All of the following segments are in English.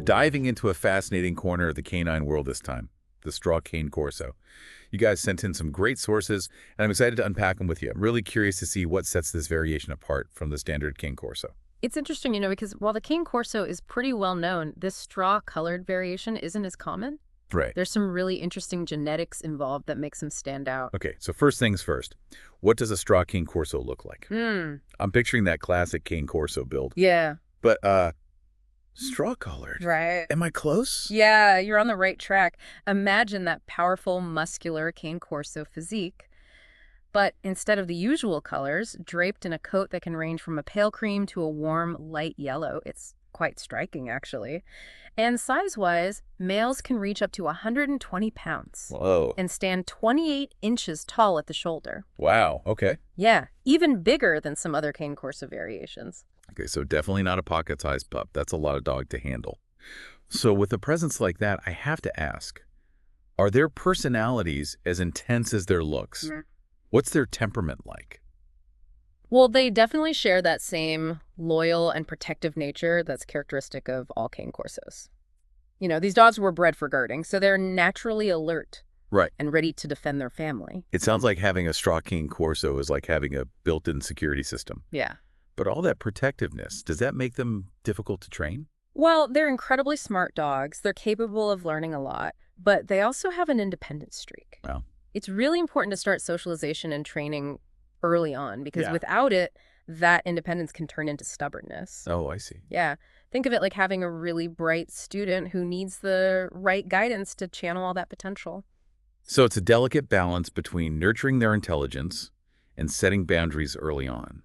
diving into a fascinating corner of the canine world this time, the straw cane corso. You guys sent in some great sources, and I'm excited to unpack them with you. I'm really curious to see what sets this variation apart from the standard cane corso. It's interesting, because while the Cane Corso is pretty well known, this straw-colored variation isn't as common. Right. There's some really interesting genetics involved that makes them stand out. Okay, so first things first. What does a straw cane corso look like? I'm picturing that classic cane corso build. Yeah. But, straw-colored. Right. Am I close? Yeah, you're on the right track. Imagine that powerful, muscular Cane Corso physique, but instead of the usual colors, draped in a coat that can range from a pale cream to a warm, light yellow. It's quite striking, actually. And size-wise, males can reach up to 120 pounds. Whoa. And stand 28 inches tall at the shoulder. Wow, okay. Yeah, even bigger than some other Cane Corso variations. Okay, so definitely not a pocket-sized pup. That's a lot of dog to handle. So with a presence like that, I have to ask, are their personalities as intense as their looks? What's their temperament like? Well, they definitely share that same loyal and protective nature that's characteristic of all Cane Corsos. These dogs were bred for guarding, so they're naturally alert Right. and ready to defend their family. It sounds like having a straw cane corso is like having a built-in security system. Yeah. But all that protectiveness, does that make them difficult to train? Well, they're incredibly smart dogs. They're capable of learning a lot, but they also have an independent streak. Wow. It's really important to start socialization and training early on because Yeah. without it, that independence can turn into stubbornness. Oh, I see. Yeah. Think of it like having a really bright student who needs the right guidance to channel all that potential. So it's a delicate balance between nurturing their intelligence and setting boundaries early on.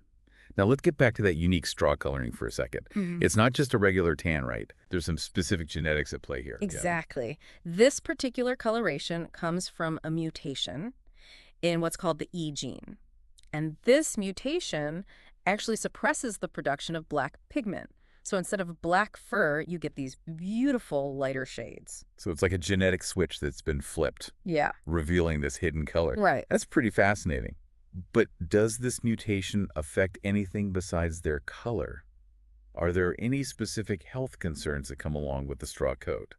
Now let's get back to that unique straw coloring for a second. It's not just a regular tan, right? There's some specific genetics at play here. Yeah. Exactly. This particular coloration comes from a mutation in what's called the E gene. And this mutation actually suppresses the production of black pigment. So instead of black fur, you get these beautiful lighter shades. So it's like a genetic switch that's been flipped, Yeah. revealing this hidden color. Right. That's pretty fascinating. But does this mutation affect anything besides their color? Are there any specific health concerns that come along with the straw coat?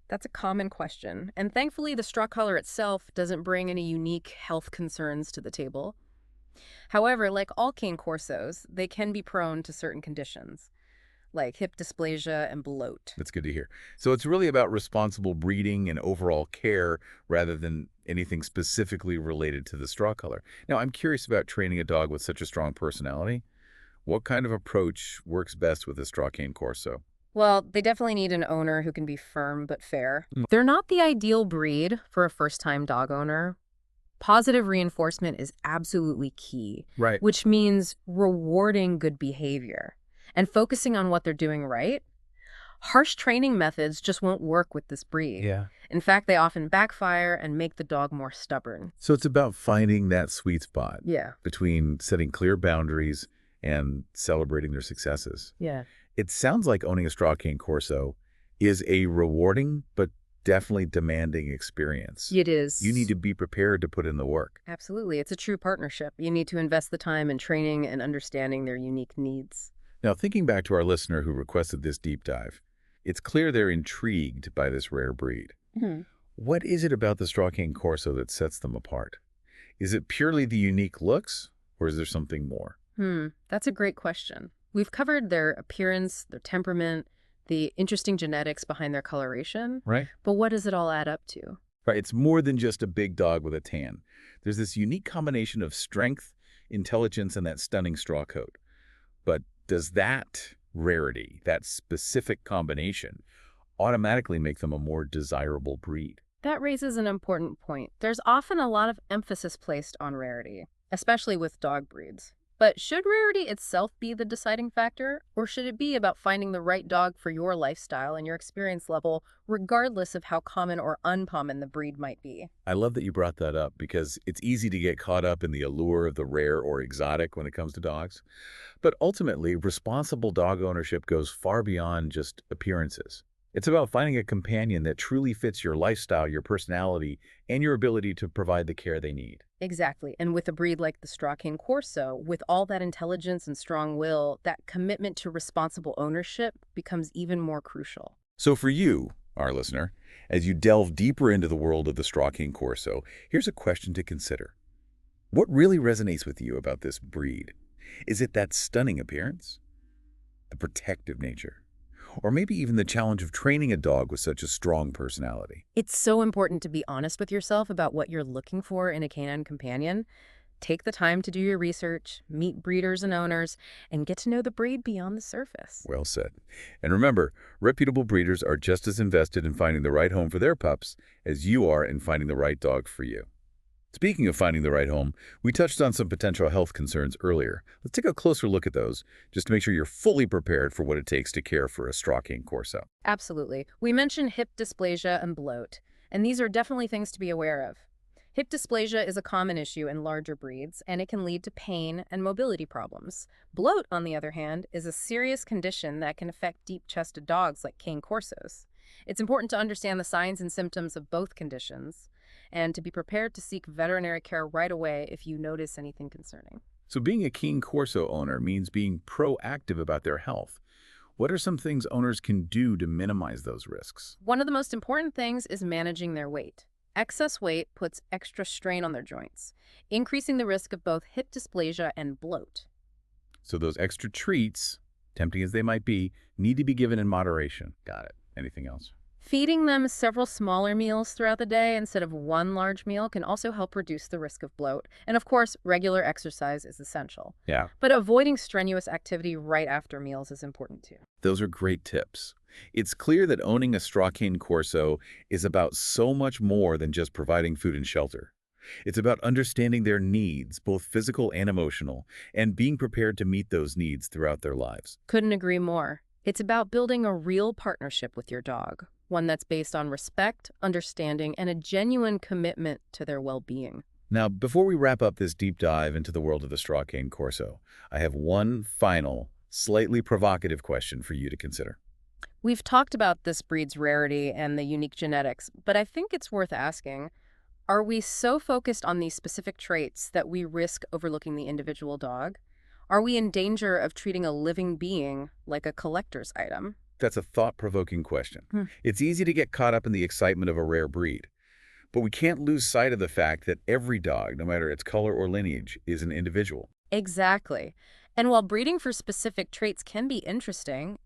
That's a common question. And thankfully, the straw color itself doesn't bring any unique health concerns to the table. However, like all Cane Corsos, they can be prone to certain conditions, like hip dysplasia and bloat. That's good to hear. So it's really about responsible breeding and overall care rather than anything specifically related to the straw color. Now, I'm curious about training a dog with such a strong personality. What kind of approach works best with a straw cane corso? Well, they definitely need an owner who can be firm but fair. They're not the ideal breed for a first-time dog owner. Positive reinforcement is absolutely key, Right. which means rewarding good behavior and focusing on what they're doing right. Harsh training methods just won't work with this breed. Yeah. In fact, they often backfire and make the dog more stubborn. So it's about finding that sweet spot Yeah. between setting clear boundaries and celebrating their successes. Yeah. It sounds like owning a straw cane corso is a rewarding but definitely demanding experience. It is. You need to be prepared to put in the work. Absolutely. It's a true partnership. You need to invest the time in training and understanding their unique needs. Now, thinking back to our listener who requested this deep dive, it's clear they're intrigued by this rare breed. What is it about the straw cane corso that sets them apart? Is it purely the unique looks, or is there something more? That's a great question. We've covered their appearance, their temperament, the interesting genetics behind their coloration. Right. But what does it all add up to? Right. It's more than just a big dog with a tan. There's this unique combination of strength, intelligence, and that stunning straw coat. But does that rarity, that specific combination, automatically make them a more desirable breed? That raises an important point. There's often a lot of emphasis placed on rarity, especially with dog breeds. But should rarity itself be the deciding factor, or should it be about finding the right dog for your lifestyle and your experience level, regardless of how common or uncommon the breed might be? I love that you brought that up because it's easy to get caught up in the allure of the rare or exotic when it comes to dogs. But ultimately, responsible dog ownership goes far beyond just appearances. It's about finding a companion that truly fits your lifestyle, your personality, and your ability to provide the care they need. Exactly. And with a breed like the Straw Cane Corso, with all that intelligence and strong will, that commitment to responsible ownership becomes even more crucial. So for you, our listener, as you delve deeper into the world of the straw Cane Corso, here's a question to consider. What really resonates with you about this breed? Is it that stunning appearance? The protective nature? Or maybe even the challenge of training a dog with such a strong personality? It's so important to be honest with yourself about what you're looking for in a canine companion. Take the time to do your research, meet breeders and owners, and get to know the breed beyond the surface. Well said. And remember, reputable breeders are just as invested in finding the right home for their pups as you are in finding the right dog for you. Speaking of finding the right home, we touched on some potential health concerns earlier. Let's take a closer look at those, just to make sure you're fully prepared for what it takes to care for a straw Cane Corso. Absolutely. We mentioned hip dysplasia and bloat, and these are definitely things to be aware of. Hip dysplasia is a common issue in larger breeds, and it can lead to pain and mobility problems. Bloat, on the other hand, is a serious condition that can affect deep-chested dogs like Cane Corsos. It's important to understand the signs and symptoms of both conditions, and to be prepared to seek veterinary care right away if you notice anything concerning. So being a Cane Corso owner means being proactive about their health. What are some things owners can do to minimize those risks? One of the most important things is managing their weight. Excess weight puts extra strain on their joints, increasing the risk of both hip dysplasia and bloat. So those extra treats, tempting as they might be, need to be given in moderation. Got it. Anything else? Feeding them several smaller meals throughout the day instead of one large meal can also help reduce the risk of bloat. And of course, regular exercise is essential. Yeah, But avoiding strenuous activity right after meals is important too. those are great tips. It's clear that owning a straw Cane Corso is about so much more than just providing food and shelter. It's about understanding their needs, both physical and emotional, and being prepared to meet those needs throughout their lives. Couldn't agree more. It's about building a real partnership with your dog, one that's based on respect, understanding, and a genuine commitment to their well-being. Now, before we wrap up this deep dive into the world of the straw Cane Corso, I have one final, slightly provocative question for you to consider. We've talked about this breed's rarity and the unique genetics, but I think it's worth asking, are we so focused on these specific traits that we risk overlooking the individual dog? Are we in danger of treating a living being like a collector's item? That's a thought-provoking question. Hmm. It's easy to get caught up in the excitement of a rare breed, but we can't lose sight of the fact that every dog, no matter its color or lineage, is an individual. Exactly. And while breeding for specific traits can be interesting,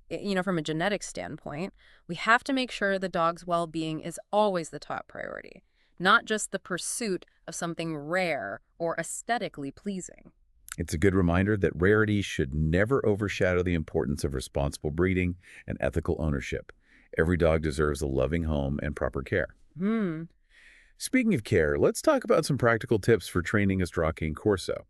from a genetic standpoint, we have to make sure the dog's well-being is always the top priority, not just the pursuit of something rare or aesthetically pleasing. It's a good reminder that rarity should never overshadow the importance of responsible breeding and ethical ownership. Every dog deserves a loving home and proper care. Hmm. Speaking of care, let's talk about some practical tips for training a straw Cane Corso.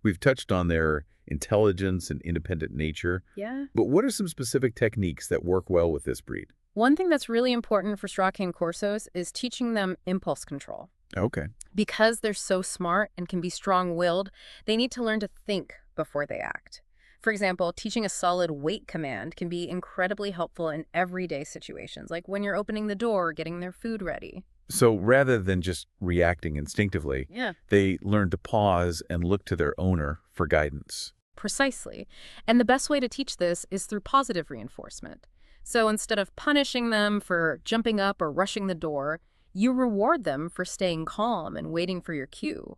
We've touched on their intelligence and independent nature, Yeah. but what are some specific techniques that work well with this breed? One thing that's really important for straw Cane Corsos is teaching them impulse control. Okay. Because they're so smart and can be strong-willed, they need to learn to think before they act. For example, teaching a solid wait command can be incredibly helpful in everyday situations, like when you're opening the door or getting their food ready. So rather than just reacting instinctively, Yeah. they learn to pause and look to their owner for guidance. Precisely. And the best way to teach this is through positive reinforcement. So instead of punishing them for jumping up or rushing the door, you reward them for staying calm and waiting for your cue.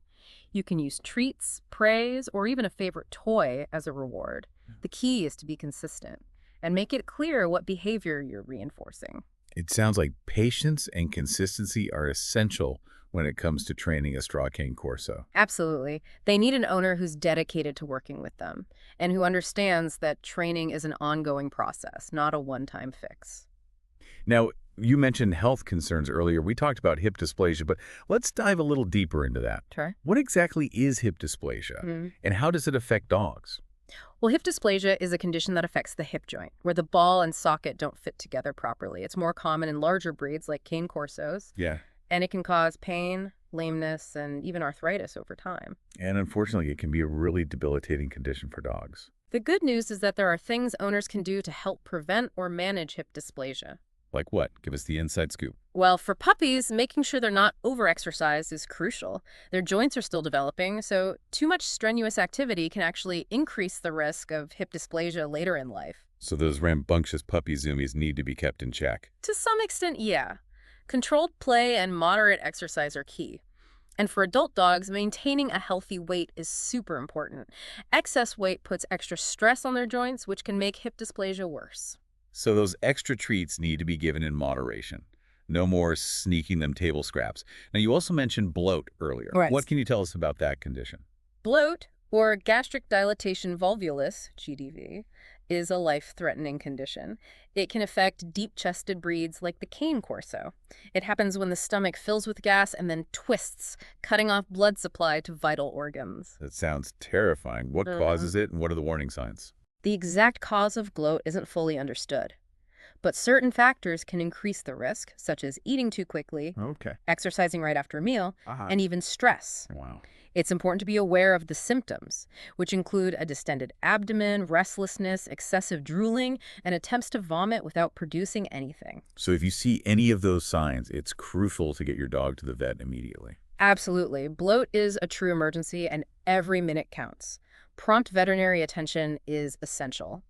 You can use treats, praise, or even a favorite toy as a reward. The key is to be consistent and make it clear what behavior you're reinforcing. It sounds like patience and consistency are essential when it comes to training a straw Cane Corso. Absolutely. They need an owner who's dedicated to working with them and who understands that training is an ongoing process, not a one-time fix. Now, you mentioned health concerns earlier. We talked about hip dysplasia, but let's dive a little deeper into that. Sure. What exactly is hip dysplasia, and how does it affect dogs? Well, hip dysplasia is a condition that affects the hip joint, where the ball and socket don't fit together properly. It's more common in larger breeds like Cane Corsos, Yeah. and it can cause pain, lameness, and even arthritis over time. And unfortunately, it can be a really debilitating condition for dogs. The good news is that there are things owners can do to help prevent or manage hip dysplasia. Like what? Give us the inside scoop. Well, for puppies, making sure they're not overexercised is crucial. Their joints are still developing, so too much strenuous activity can actually increase the risk of hip dysplasia later in life. So those rambunctious puppy zoomies need to be kept in check. To some extent, yeah. Controlled play and moderate exercise are key. And for adult dogs, maintaining a healthy weight is super important. Excess weight puts extra stress on their joints, which can make hip dysplasia worse. So those extra treats need to be given in moderation. No more sneaking them table scraps. Now, you also mentioned bloat earlier. Right. What can you tell us about that condition? Bloat, or gastric dilatation volvulus, GDV, is a life-threatening condition. It can affect deep-chested breeds like the Cane Corso. It happens when the stomach fills with gas and then twists, cutting off blood supply to vital organs. That sounds terrifying. What causes it, and what are the warning signs? The exact cause of bloat isn't fully understood, but certain factors can increase the risk, such as eating too quickly, Okay. exercising right after a meal, and even stress. Wow. It's important to be aware of the symptoms, which include a distended abdomen, restlessness, excessive drooling, and attempts to vomit without producing anything. So if you see any of those signs, it's crucial to get your dog to the vet immediately. Absolutely. Bloat is a true emergency, and every minute counts. Prompt veterinary attention is essential.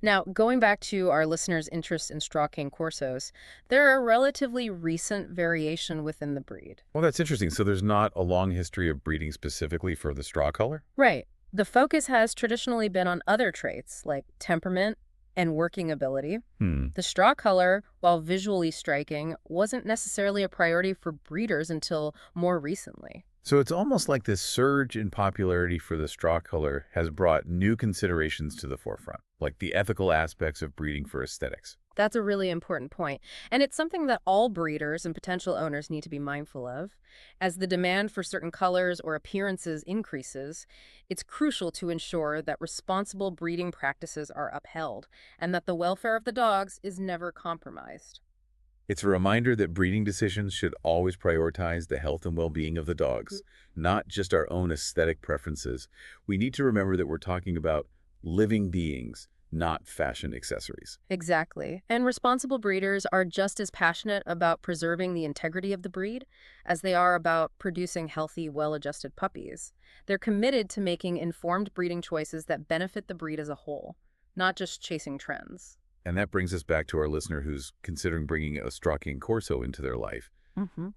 Now, going back to our listeners' interest in straw cane corsos, they're a relatively recent variation within the breed. Well, that's interesting. So there's not a long history of breeding specifically for the straw color? Right. The focus has traditionally been on other traits like temperament and working ability. The straw color, while visually striking, wasn't necessarily a priority for breeders until more recently. So it's almost like this surge in popularity for the straw color has brought new considerations to the forefront, like the ethical aspects of breeding for aesthetics. That's a really important point. And it's something that all breeders and potential owners need to be mindful of. As the demand for certain colors or appearances increases, it's crucial to ensure that responsible breeding practices are upheld and that the welfare of the dogs is never compromised. It's a reminder that breeding decisions should always prioritize the health and well-being of the dogs, not just our own aesthetic preferences. We need to remember that we're talking about living beings, not fashion accessories. Exactly. And responsible breeders are just as passionate about preserving the integrity of the breed as they are about producing healthy, well-adjusted puppies. They're committed to making informed breeding choices that benefit the breed as a whole, not just chasing trends. And that brings us back to our listener who's considering bringing a straw cane corso into their life.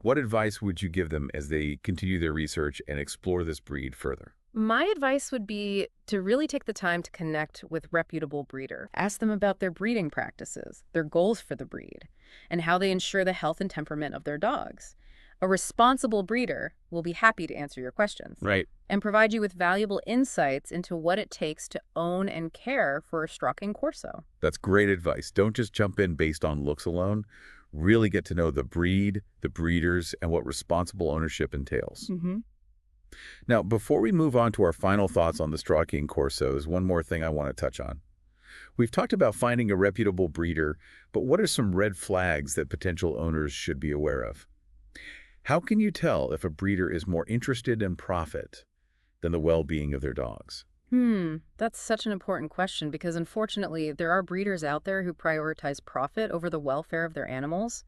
What advice would you give them as they continue their research and explore this breed further? My advice would be to really take the time to connect with reputable breeder. Ask them about their breeding practices, their goals for the breed, and how they ensure the health and temperament of their dogs. A responsible breeder will be happy to answer your questions Right. and provide you with valuable insights into what it takes to own and care for a straw cane corso. That's great advice. Don't just jump in based on looks alone. Really get to know the breed, the breeders, and what responsible ownership entails. Now, before we move on to our final thoughts on the straw cane corsos, one more thing I want to touch on. We've talked about finding a reputable breeder, but what are some red flags that potential owners should be aware of? How can you tell if a breeder is more interested in profit than the well-being of their dogs? That's such an important question because unfortunately, there are breeders out there who prioritize profit over the welfare of their animals.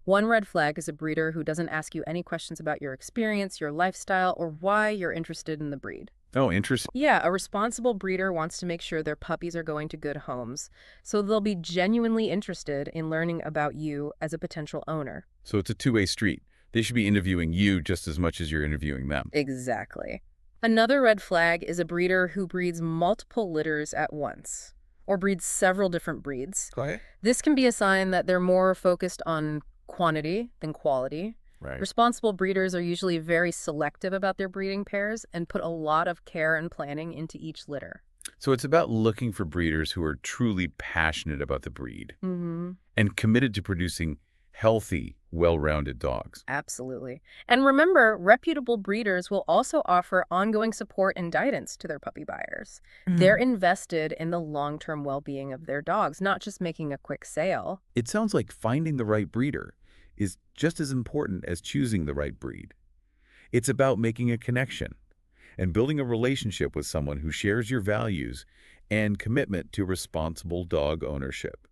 One red flag is a breeder who doesn't ask you any questions about your experience, your lifestyle, or why you're interested in the breed. Oh, interesting. Yeah, a responsible breeder wants to make sure their puppies are going to good homes, so they'll be genuinely interested in learning about you as a potential owner. So it's a two-way street. They should be interviewing you just as much as you're interviewing them. Exactly. Another red flag is a breeder who breeds multiple litters at once, or breeds several different breeds. Okay. This can be a sign that they're more focused on quantity than quality. Right. Responsible breeders are usually very selective about their breeding pairs and put a lot of care and planning into each litter. So it's about looking for breeders who are truly passionate about the breed and committed to producing healthy, well-rounded dogs. Absolutely. And remember, reputable breeders will also offer ongoing support and guidance to their puppy buyers. They're invested in the long-term well-being of their dogs, not just making a quick sale. It sounds like finding the right breeder is just as important as choosing the right breed. It's about making a connection and building a relationship with someone who shares your values and commitment to responsible dog ownership.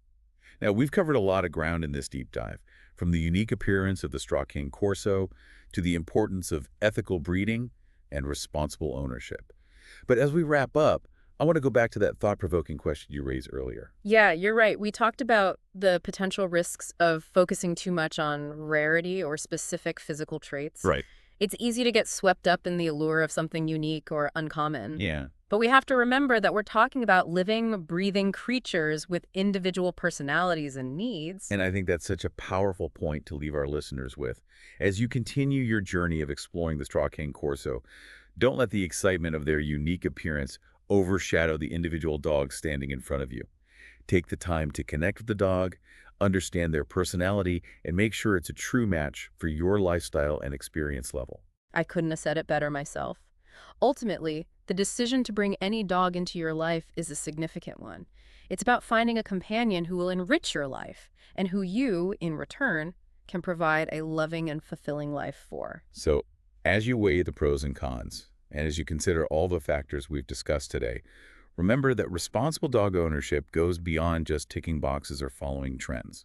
Now, we've covered a lot of ground in this deep dive, from the unique appearance of the straw cane corso to the importance of ethical breeding and responsible ownership. But as we wrap up, I want to go back to that thought-provoking question you raised earlier. Yeah, you're right. We talked about the potential risks of focusing too much on rarity or specific physical traits. Right. It's easy to get swept up in the allure of something unique or uncommon. Yeah. But we have to remember that we're talking about living, breathing creatures with individual personalities and needs. And I think that's such a powerful point to leave our listeners with. As you continue your journey of exploring the straw cane corso, don't let the excitement of their unique appearance overshadow the individual dog standing in front of you. Take the time to connect with the dog, understand their personality, and make sure it's a true match for your lifestyle and experience level. I couldn't have said it better myself. Ultimately, the decision to bring any dog into your life is a significant one. It's about finding a companion who will enrich your life and who you, in return, can provide a loving and fulfilling life for. So, as you weigh the pros and cons, and as you consider all the factors we've discussed today, remember that responsible dog ownership goes beyond just ticking boxes or following trends.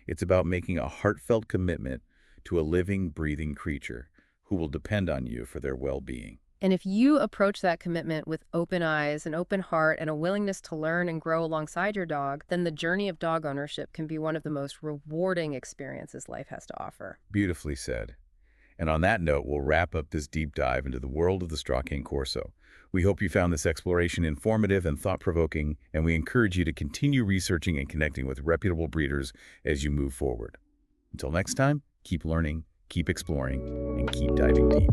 It's about making a heartfelt commitment to a living, breathing creature who will depend on you for their well-being. And if you approach that commitment with open eyes, an open heart, and a willingness to learn and grow alongside your dog, then the journey of dog ownership can be one of the most rewarding experiences life has to offer. Beautifully said. And on that note, we'll wrap up this deep dive into the world of the straw cane corso. We hope you found this exploration informative and thought-provoking, and we encourage you to continue researching and connecting with reputable breeders as you move forward. Until next time, keep learning, keep exploring, and keep diving deep.